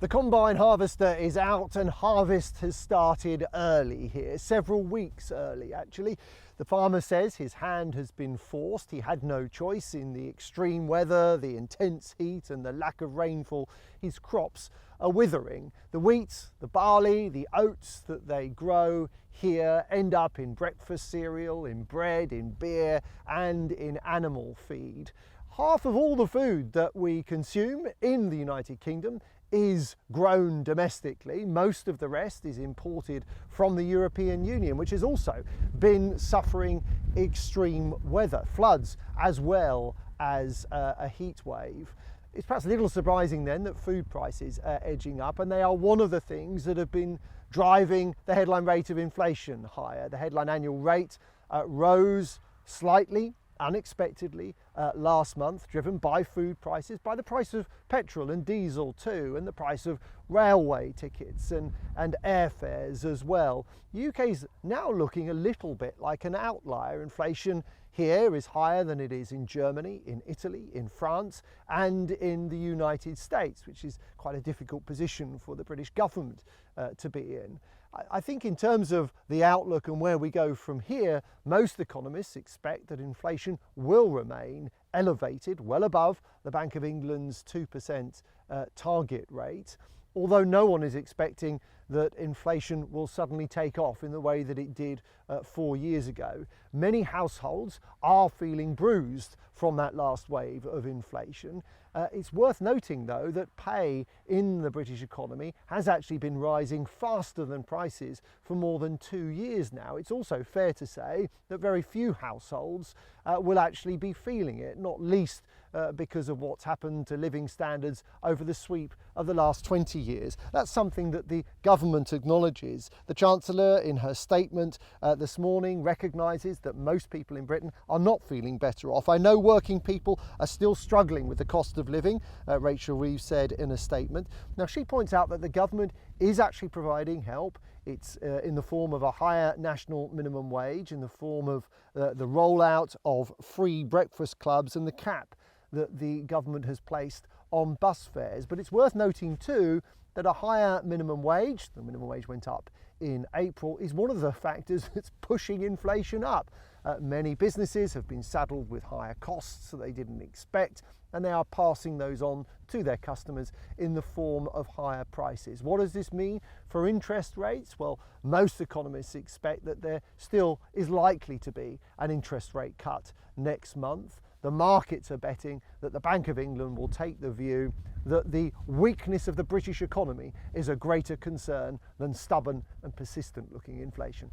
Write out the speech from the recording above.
The combine harvester is out and harvest has started early here, several weeks early actually. The farmer says his hand has been forced. He had no choice in the extreme weather, the intense heat and the lack of rainfall. His crops are withering. The wheat, the barley, the oats that they grow here end up in breakfast cereal, in bread, in beer and in animal feed. Half of all the food that we consume in the United Kingdom is grown domestically. Most of the rest is imported from the European Union, which has also been suffering extreme weather, floods as well as a heat wave. It's perhaps a little surprising then that food prices are edging up, and they are one of the things that have been driving the headline rate of inflation higher. The headline annual rate rose slightly, unexpectedly last month, driven by food prices, by the price of petrol and diesel too, and the price of railway tickets and airfares as well. The UK's now looking a little bit like an outlier. Inflation here is higher than it is in Germany, in Italy, in France and in the United States, which is quite a difficult position for the British government to be in. I think in terms of the outlook and where we go from here, most economists expect that inflation will remain elevated, well above the Bank of England's 2% target rate, although no one is expecting that inflation will suddenly take off in the way that it did 4 years ago. Many households are feeling bruised from that last wave of inflation. It's worth noting though that pay in the British economy has actually been rising faster than prices for more than 2 years now. It's also fair to say that very few households will actually be feeling it, not least because of what's happened to living standards over the sweep of the last 20 years. That's something that the government acknowledges. The Chancellor in her statement this morning recognises that most people in Britain are not feeling better off. I know working people are still struggling with the cost of living, Rachel Reeves said in a statement. Now she points out that the government is actually providing help. It's in the form of a higher national minimum wage, in the form of the rollout of free breakfast clubs and the cap that the government has placed on bus fares. But it's worth noting too that a higher minimum wage, the minimum wage went up in April, is one of the factors that's pushing inflation up. Many businesses have been saddled with higher costs that they didn't expect, and they are passing those on to their customers in the form of higher prices. What does this mean for interest rates? Well, most economists expect that there still is likely to be an interest rate cut next month. The markets are betting that the Bank of England will take the view that the weakness of the British economy is a greater concern than stubborn and persistent looking inflation.